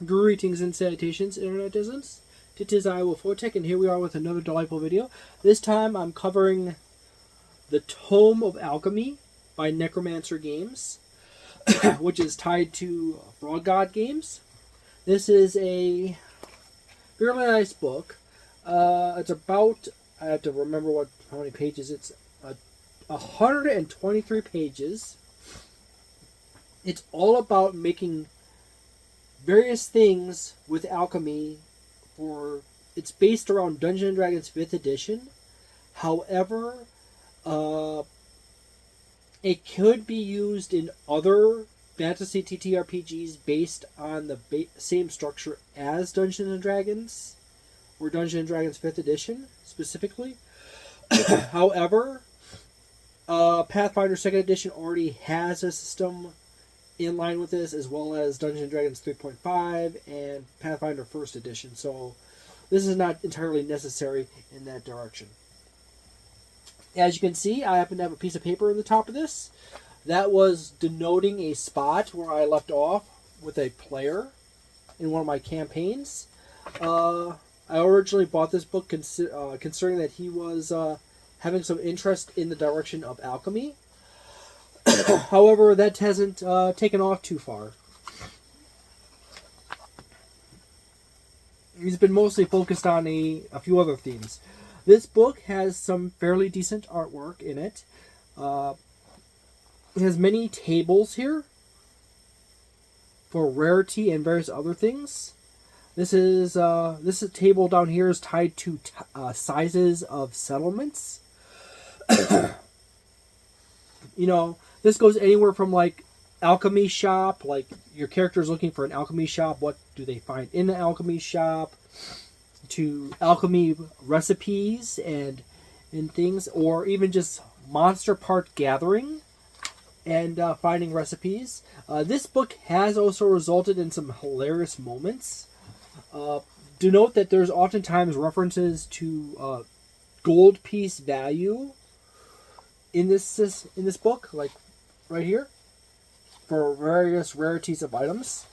Greetings and salutations, internetizens. It is I, Wolfphototech, and here we are with another delightful video. This time I'm covering the Tome of Alchemy by Necromancer Games, which is tied to Frog God Games. This is a fairly nice book. It's about, I have to remember how many pages, it's 123 pages. It's all about making various things with alchemy. It's based around Dungeons & Dragons 5th edition. However, it could be used in other fantasy TTRPGs based on the same structure as Dungeons & Dragons, or Dungeons & Dragons 5th edition specifically. However, Pathfinder 2nd edition already has a system in line with this, as well as Dungeons & Dragons 3.5 and Pathfinder 1st edition, so this is not entirely necessary in that direction. As you can see, I happen to have a piece of paper in the top of this. That was denoting a spot where I left off with a player in one of my campaigns. I originally bought this book considering that he was having some interest in the direction of alchemy. However, that hasn't taken off too far. He's been mostly focused on a few other themes. This book has some fairly decent artwork in it. It has many tables for rarity and various other things. This table down here is tied to sizes of settlements. This goes anywhere from like alchemy shop, like your character is looking for an alchemy shop, what do they find in the alchemy shop, to alchemy recipes and things, or even just monster part gathering and finding recipes. This book has also resulted in some hilarious moments. Do note that there's oftentimes references to gold piece value in this book, like right here, for various rarities of items.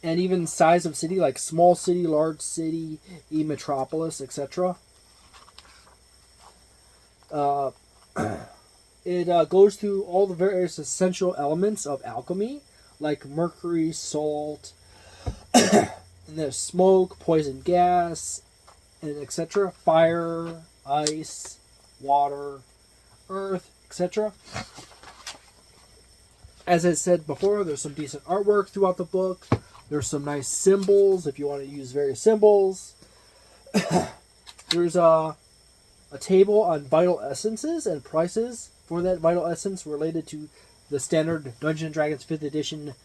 And even size of city, like small city, large city, metropolis, etc. It goes through all the various essential elements of alchemy, like mercury, salt, and there's smoke, poison gas, and etc. Fire, ice, water, earth, etc. As I said before, there's some decent artwork throughout the book. There's some nice symbols if you want to use various symbols. There's a table on vital essences and prices for that vital essence related to the standard Dungeons & Dragons 5th edition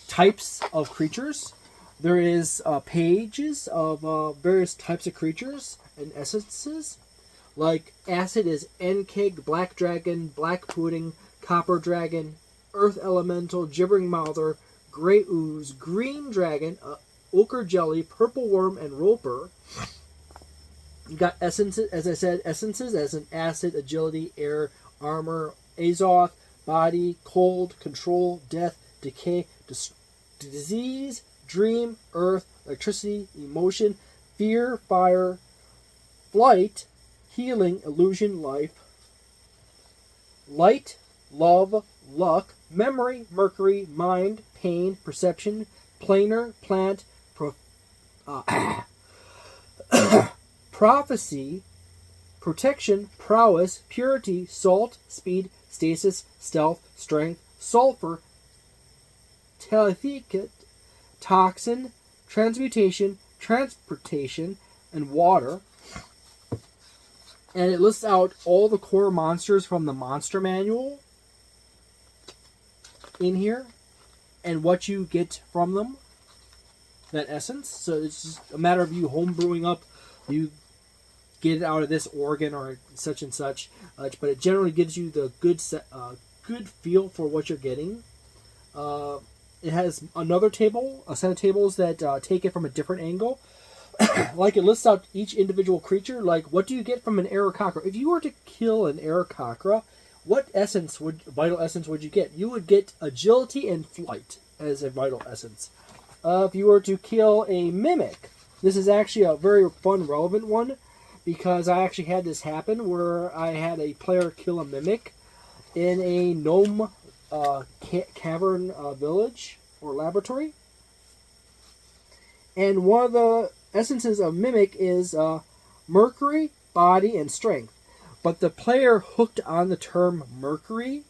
types of creatures. There is pages of various types of creatures and essences. Like acid is Enkig, black dragon, black pudding, copper dragon, earth elemental, gibbering mouther, gray ooze, green dragon, ochre jelly, purple worm, and roper. You got essences, as I said, essences as an acid, agility, air, armor, azoth, body, cold, control, death, decay, disease, dream, earth, electricity, emotion, fear, fire, flight, healing, illusion, life, light, love, luck, memory, mercury, mind, pain, perception, planar, plant, prophecy, protection, prowess, purity, salt, speed, stasis, stealth, strength, sulfur, telephysic, toxin, transmutation, transportation, and water. And it lists out all the core monsters from the monster manual in here and what you get from them, that essence. So it's just a matter of you homebrewing up. You get it out of this organ or such and such, but it generally gives you the good feel for what you're getting. It has another table, a set of tables that take it from a different angle. Like it lists out each individual creature, like what do you get from an Aarakocra? If you were to kill an Aarakocra, what vital essence would you get? You would get agility and flight. as a vital essence. If you were to kill a mimic, this is actually a very fun, relevant one, because I actually had this happen where I had a player kill a mimic in a gnome cavern village or laboratory. And one of the essences of mimic is mercury, body, and strength. But the player hooked on the term mercury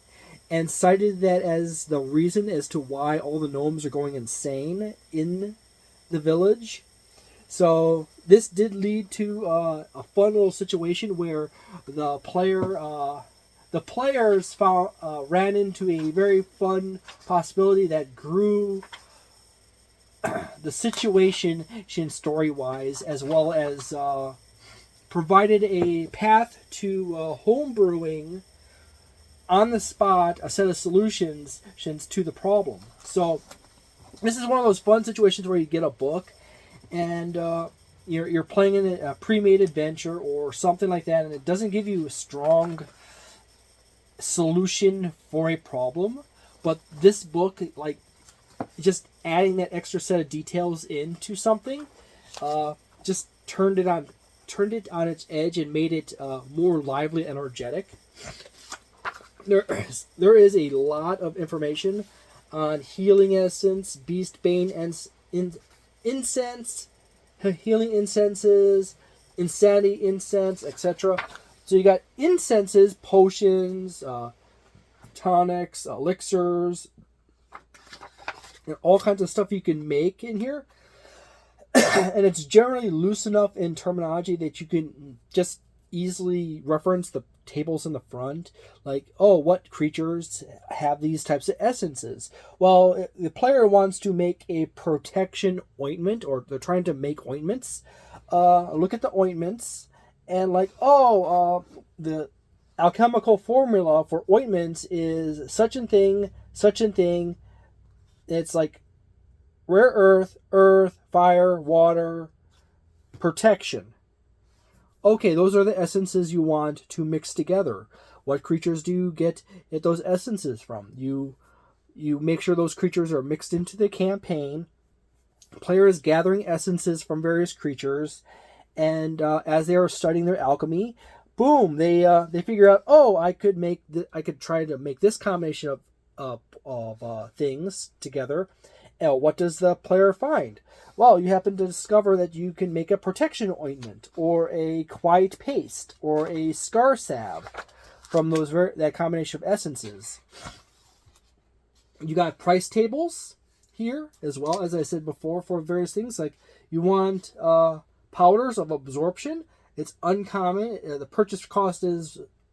and cited that as the reason as to why all the gnomes are going insane in the village. So this did lead to a fun little situation where the players ran into a very fun possibility that grew the situation story-wise, as well as provided a path to homebrewing on the spot a set of solutions to the problem. So this is one of those fun situations where you get a book and you're playing in a pre-made adventure or something like that, and it doesn't give you a strong solution for a problem, but this book, like, just adding that extra set of details into something, just turned it on its edge and made it more lively and energetic. There is a lot of information on healing essence, beast bane, incense, healing incenses, insanity incense, etc. So you got incenses, potions, tonics, elixirs, and all kinds of stuff you can make in here. And it's generally loose enough in terminology that you can just easily reference the tables in the front. Like, oh, what creatures have these types of essences? Well, if the player wants to make a protection ointment, or they're trying to make ointments, look at the ointments and like, the alchemical formula for ointments is such and thing. It's like rare earth, fire, water, protection. Okay, those are the essences you want to mix together. What creatures do you get those essences from? You make sure those creatures are mixed into the campaign. The player is gathering essences from various creatures, and as they are studying their alchemy, boom, they figure out, oh, I could try to make this combination of things together. What does the player find? Well, you happen to discover that you can make a protection ointment, or a quiet paste, or a scar salve from that combination of essences. You got price tables here, as well, as I said before, for various things. Like, you want powders of absorption. It's uncommon. The purchase cost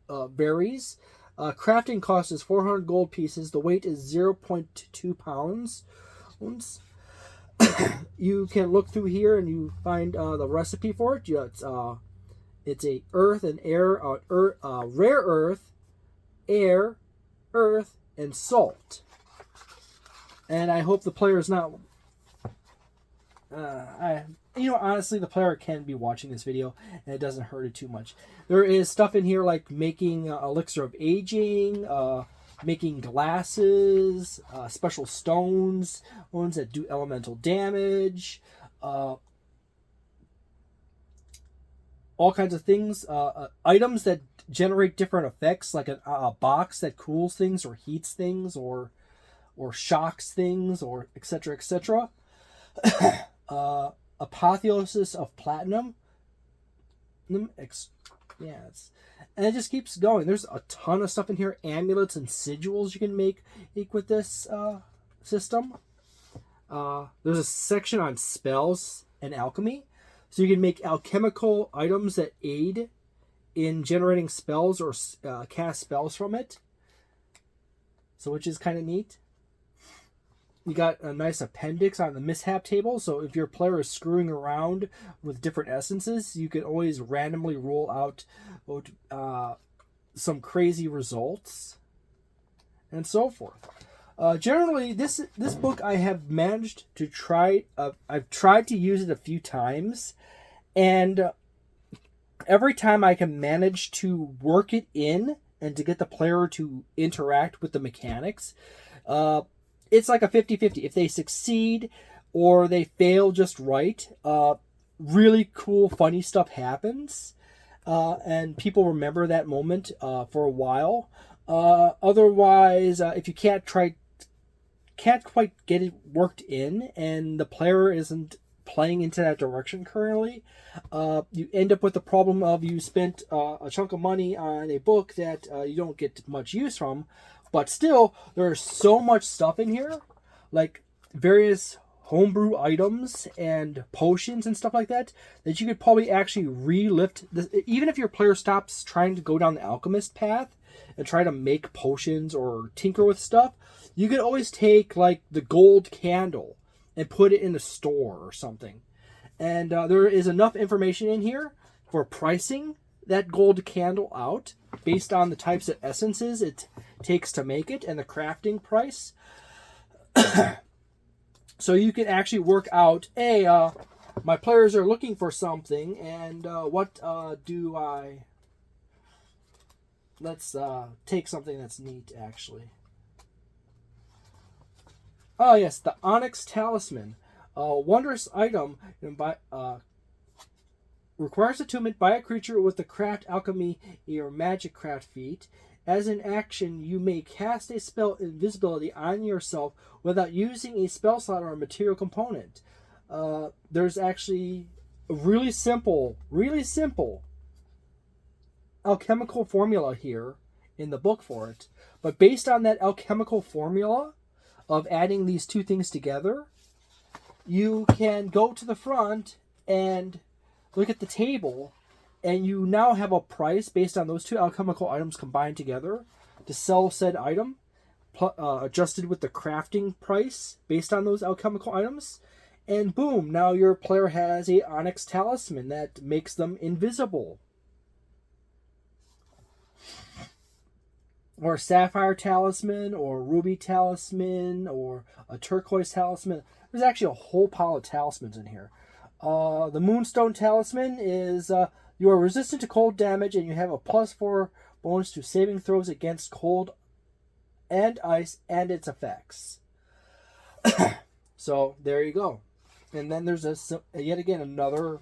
varies. Crafting cost is 400 gold pieces. The weight is 0.2 pounds. You can look through here and you find the recipe for it. It's a earth and air, rare earth, air, earth, and salt. And I hope the player is not. Honestly, the player can be watching this video, and it doesn't hurt it too much. There is stuff in here like making elixir of aging, making glasses, special stones, ones that do elemental damage, all kinds of things, items that generate different effects, like a box that cools things or heats things or shocks things, or etc. Apotheosis of platinum. And it just keeps going. There's a ton of stuff in here. Amulets and sigils you can make with this system. There's a section on spells and alchemy. So you can make alchemical items that aid in generating spells or cast spells from it. So which is kind of neat. You got a nice appendix on the mishap table. So if your player is screwing around with different essences, you can always randomly roll out some crazy results and so forth. Generally, this book I have managed to try. I've tried to use it a few times, and every time I can manage to work it in and to get the player to interact with the mechanics, it's like a 50-50. If they succeed or they fail just right, really cool, funny stuff happens. And people remember that moment for a while. Otherwise, if you can't quite get it worked in, and the player isn't playing into that direction currently, you end up with the problem of you spent a chunk of money on a book that you don't get much use from, but still, there's so much stuff in here, like various homebrew items and potions and stuff like that, that you could probably actually relift this. Even if your player stops trying to go down the alchemist path and try to make potions or tinker with stuff, you could always take like the gold candle and put it in a store or something. And there is enough information in here for pricing that gold candle out based on the types of essences it takes to make it and the crafting price. So you can actually work out, hey, my players are looking for something, and what do I... Let's take something that's neat, actually. Oh, yes, the Onyx Talisman. A wondrous item requires attunement by a creature with the craft alchemy or magic craft feat. As an action, you may cast a spell invisibility on yourself without using a spell slot or a material component. There's actually a really simple alchemical formula here in the book for it. But based on that alchemical formula of adding these two things together, you can go to the front and look at the table, and you now have a price based on those two alchemical items combined together to sell said item, adjusted with the crafting price based on those alchemical items. And boom, now your player has a Onyx Talisman that makes them invisible. Or a Sapphire Talisman, or a Ruby Talisman, or a Turquoise Talisman. There's actually a whole pile of talismans in here. The Moonstone Talisman is... you are resistant to cold damage, and you have a +4 bonus to saving throws against cold and ice and its effects. So, there you go. And then there's yet again another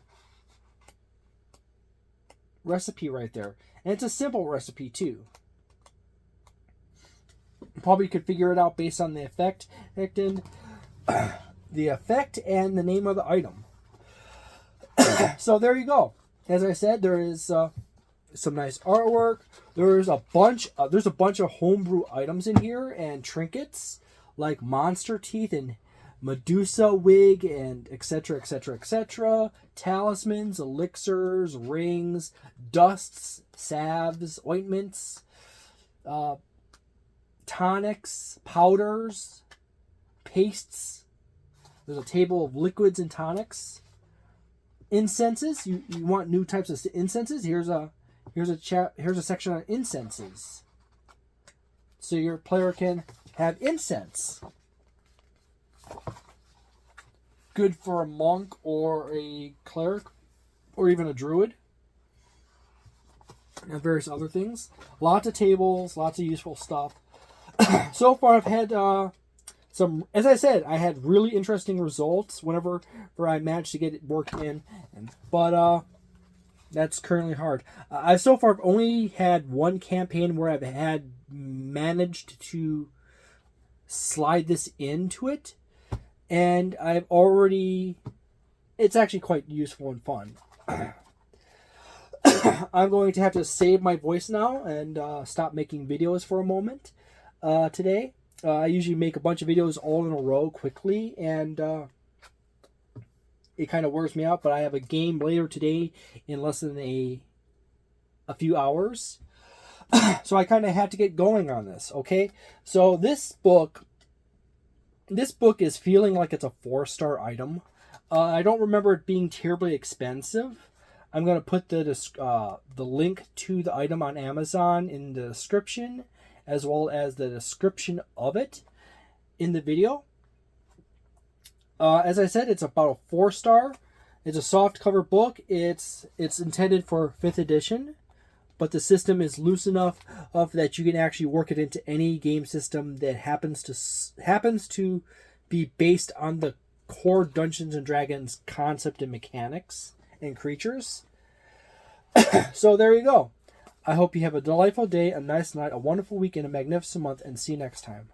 recipe right there. And it's a simple recipe, too. You probably could figure it out based on the effect and the name of the item. So, there you go. As I said, there is some nice artwork. There's a bunch of homebrew items in here and trinkets like monster teeth and Medusa wig and etc. etc. etc. Talismans, elixirs, rings, dusts, salves, ointments, tonics, powders, pastes. There's a table of liquids and tonics. Incenses. You want new types of incenses? Here's a section on incenses, so your player can have incense. Good for a monk or a cleric, or even a druid, and various other things. Lots of tables, lots of useful stuff. So far, I've had some, as I said, I had really interesting results whenever I managed to get it worked in, but that's currently hard. I've so far only had one campaign where I've had managed to slide this into it, and it's actually quite useful and fun. I'm going to have to save my voice now and stop making videos for a moment today. I usually make a bunch of videos all in a row quickly, and it kind of wears me out, but I have a game later today in less than a few hours. So I kind of had to get going on this, okay? So this book is feeling like it's a 4-star item. I don't remember it being terribly expensive. I'm going to put the link to the item on Amazon in the description, as well as the description of it in the video. As I said, it's about a 4-star. It's a soft cover book. It's intended for 5th edition, but the system is loose enough that you can actually work it into any game system that happens to be based on the core Dungeons and Dragons concept and mechanics and creatures. So there you go. I hope you have a delightful day, a nice night, a wonderful week, and a magnificent month, and see you next time.